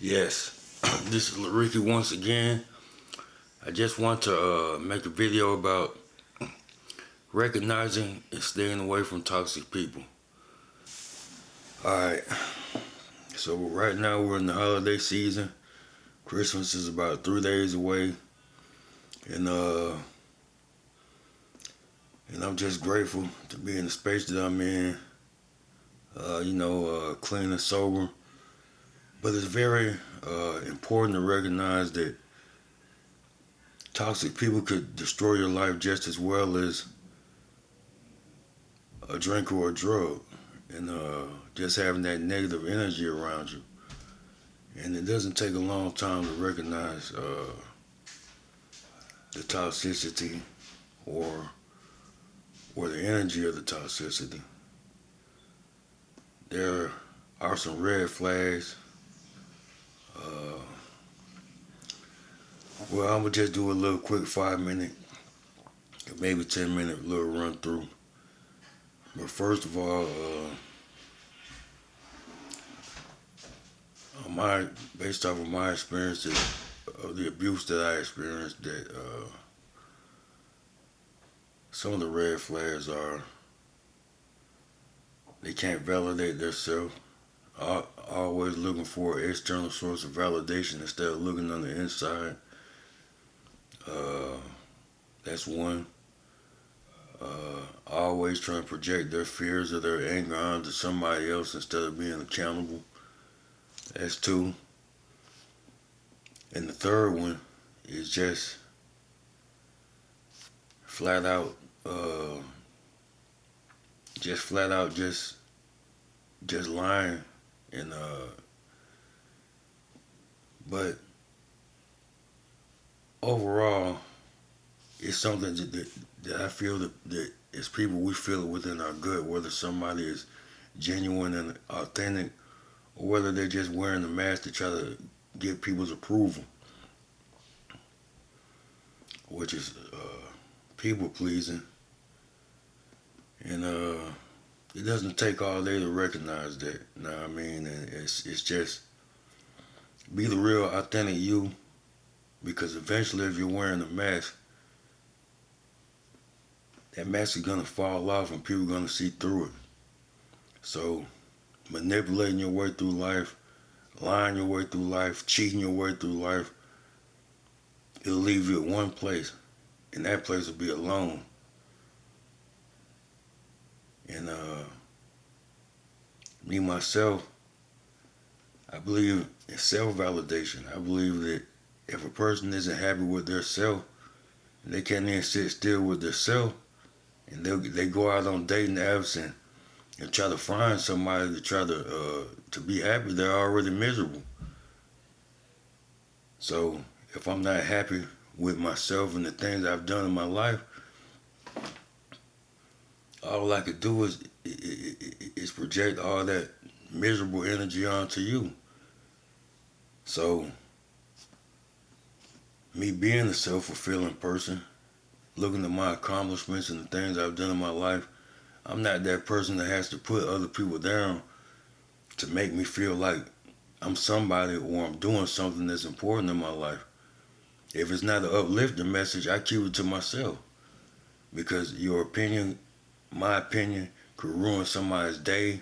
Yes, this is Lariki once again. I just want to make a video about recognizing and staying away from toxic people. Alright, so right now we're in the holiday season. Christmas is about 3 days away. And and I'm just grateful to be in the space that I'm in. Clean and sober. But it's very important to recognize that toxic people could destroy your life just as well as a drink or a drug, and just having that negative energy around you. And it doesn't take a long time to recognize the toxicity or the energy of the toxicity. There are some red flags. Uh, well, I'm gonna just do a little quick 5 minute, maybe 10 minute little run through. But first of all, based off of my experiences of the abuse that I experienced, that some of the red flags are they can't validate themselves. Always looking for an external source of validation instead of looking on the inside. That's one. Always trying to project their fears or their anger onto somebody else instead of being accountable. That's two. And the third one is just flat out, just lying. And but overall, it's something that I feel that as people we feel it within our gut, whether somebody is genuine and authentic or whether they're just wearing the mask to try to get people's approval, which is people pleasing. And it doesn't take all day to recognize that. You know what I mean? And it's just be the real authentic you, because eventually if you're wearing a mask, that mask is gonna fall off and people are gonna see through it. So manipulating your way through life, lying your way through life, cheating your way through life, it'll leave you at one place, and that place will be alone. And me myself, I believe in self-validation. I believe that if a person isn't happy with their self, and they can't even sit still with their self, and they go out on dating apps and try to find somebody to try to be happy, they're already miserable. So if I'm not happy with myself and the things I've done in my life, all I could do is project all that miserable energy onto you. So me being a self-fulfilling person, looking at my accomplishments and the things I've done in my life, I'm not that person that has to put other people down to make me feel like I'm somebody or I'm doing something that's important in my life. If it's not an uplifting message, I keep it to myself, because your opinion, my opinion, could ruin somebody's day,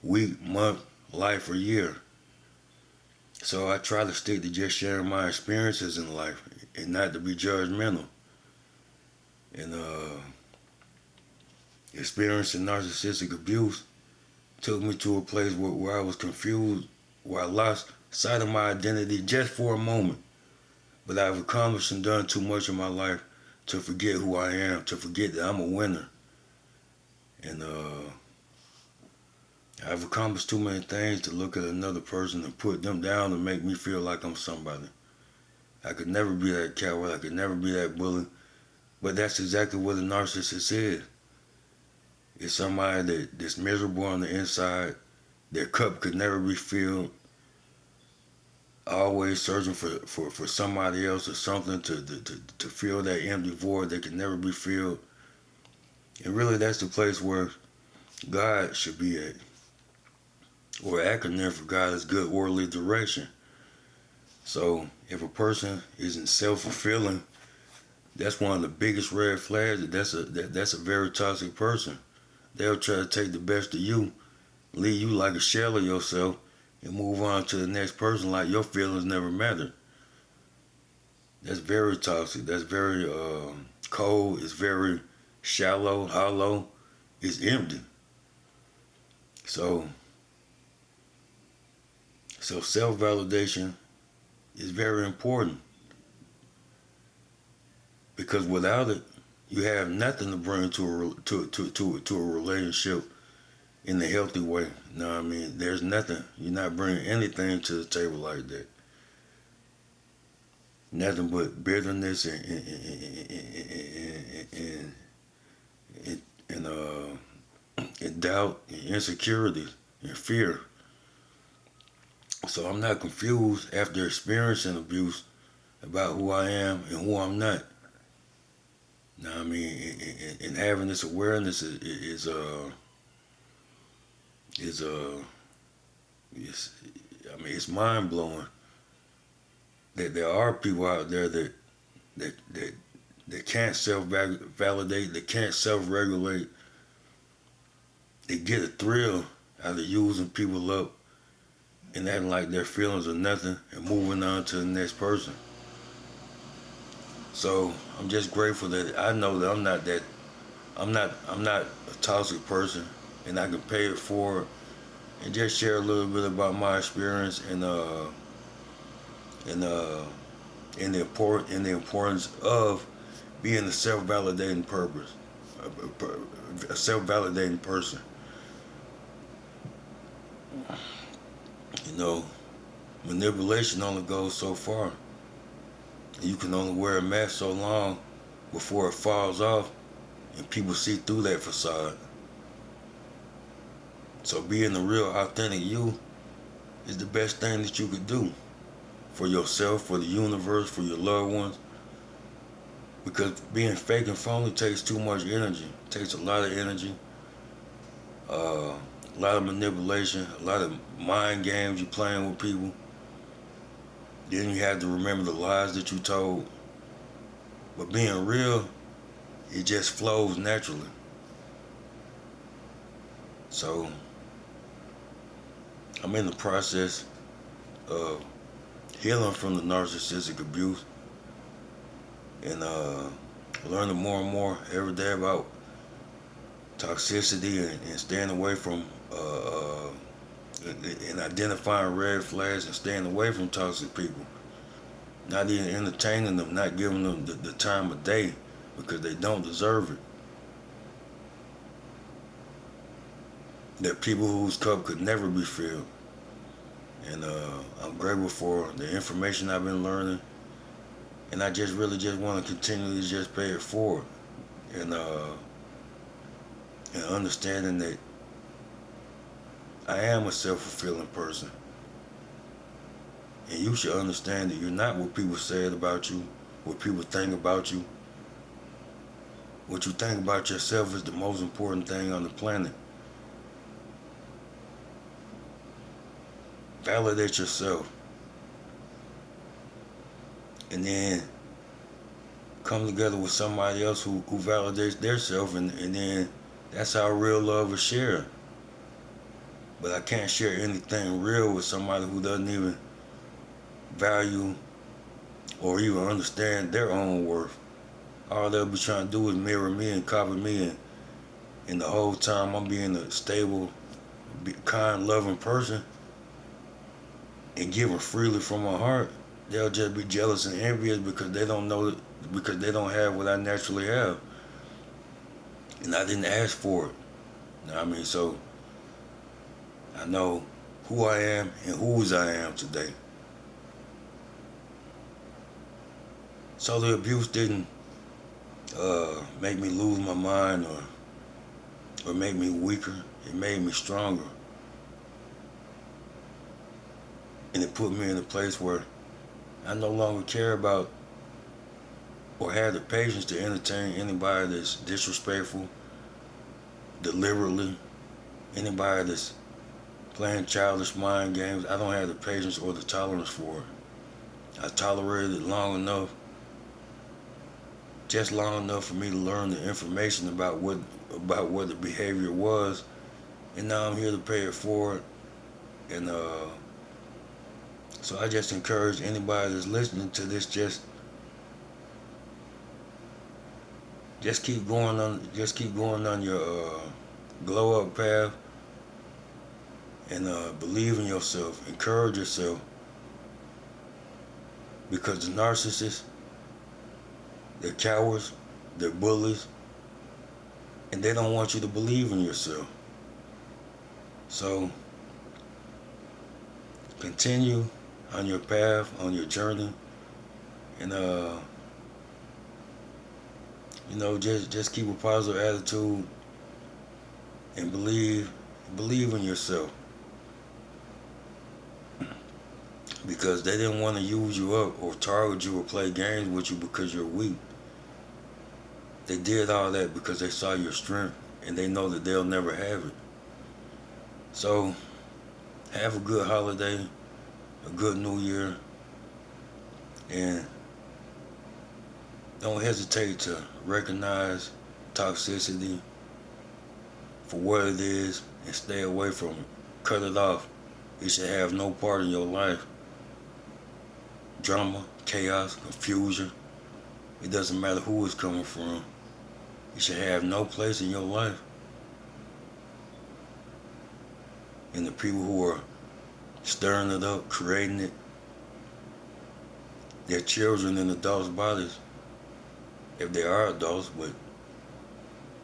week, month, life, or year. So I try to stick to just sharing my experiences in life and not to be judgmental. And experiencing narcissistic abuse took me to a place where I was confused, where I lost sight of my identity just for a moment. But I've accomplished and done too much in my life to forget who I am, to forget that I'm a winner. And I've accomplished too many things to look at another person and put them down to make me feel like I'm somebody. I could never be that coward. I could never be that bully. But that's exactly what a narcissist is. It's somebody that's miserable on the inside. Their cup could never be filled. Always searching for somebody else or something to fill that empty void that can never be filled. And really, that's the place where God should be at. Or acronym for God is good worldly direction. So if a person isn't self-fulfilling, that's one of the biggest red flags. That's a very toxic person. They'll try to take the best of you, leave you like a shell of yourself, and move on to the next person like your feelings never mattered. That's very toxic. That's very cold. It's very shallow, hollow. It's empty. So, so self-validation is very important because without it, you have nothing to bring to a relationship in a healthy way. You know what I mean? There's nothing. You're not bringing anything to the table like that. Nothing but bitterness and doubt and insecurities and fear. So I'm not confused after experiencing abuse about who I am and who I'm not. Now I mean, and having this awareness is it's, I mean, it's mind blowing that there are people out there that can't self validate, they can't self regulate. They get a thrill out of using people up and acting like their feelings are nothing and moving on to the next person. So I'm just grateful that I know that I'm not a toxic person and I can pay it forward and just share a little bit about my experience and the importance of being a self-validating purpose, a self-validating person. You know, manipulation only goes so far. You can only wear a mask so long before it falls off and people see through that facade. So being the real authentic you is the best thing that you could do for yourself, for the universe, for your loved ones. Because being fake and phony takes too much energy. It takes a lot of energy, a lot of manipulation, a lot of mind games you're playing with people. Then you have to remember the lies that you told. But being real, it just flows naturally. So I'm in the process of healing from the narcissistic abuse and learning more and more every day about toxicity and staying away from and identifying red flags and staying away from toxic people. Not even entertaining them, not giving them the time of day because they don't deserve it. They're people whose cup could never be filled. And I'm grateful for the information I've been learning. And I just really just want to continually just pay it forward. And understanding that I am a self-fulfilling person. And you should understand that you're not what people said about you, what people think about you. What you think about yourself is the most important thing on the planet. Validate yourself. And then come together with somebody else who validates their self, and then that's how real love is shared. But I can't share anything real with somebody who doesn't even value or even understand their own worth. All they'll be trying to do is mirror me and copy me, and the whole time I'm being a stable, kind, loving person and giving freely from my heart. They'll just be jealous and envious because they don't know, because they don't have what I naturally have, and I didn't ask for it. You know what I mean? So I know who I am and whose I am today. So the abuse didn't make me lose my mind or make me weaker. It made me stronger. And it put me in a place where I no longer care about or have the patience to entertain anybody that's disrespectful, deliberately, anybody that's playing childish mind games. I don't have the patience or the tolerance for it. I tolerated it long enough, just long enough for me to learn the information about what the behavior was, and now I'm here to pay it forward. And so I just encourage anybody that's listening to this, just keep going on your glow up path, and believe in yourself, encourage yourself, because the narcissists, they're cowards, they're bullies, and they don't want you to believe in yourself. So continue on your path, on your journey, and just keep a positive attitude and believe in yourself, because they didn't want to use you up or target you or play games with you because you're weak. They did all that because they saw your strength, and they know that they'll never have it. So have a good holiday, a good new year, and don't hesitate to recognize toxicity for what it is and stay away from it. Cut it off. It should have no part in your life. Drama, chaos, confusion. It doesn't matter who it's coming from. It should have no place in your life. And the people who are stirring it up, creating it, they're children in adults' bodies, if they are adults. But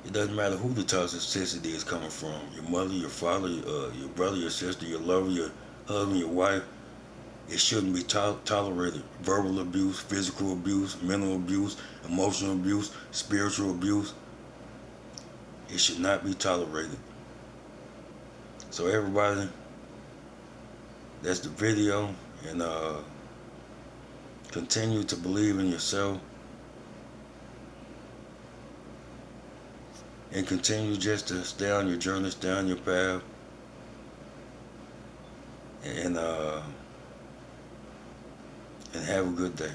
it doesn't matter who the toxicity is coming from. Your mother, your father, your brother, your sister, your lover, your husband, your wife. It shouldn't be tolerated. Verbal abuse, physical abuse, mental abuse, emotional abuse, spiritual abuse. It should not be tolerated. So everybody, that's the video, and continue to believe in yourself, and continue just to stay on your journey, stay on your path, and have a good day.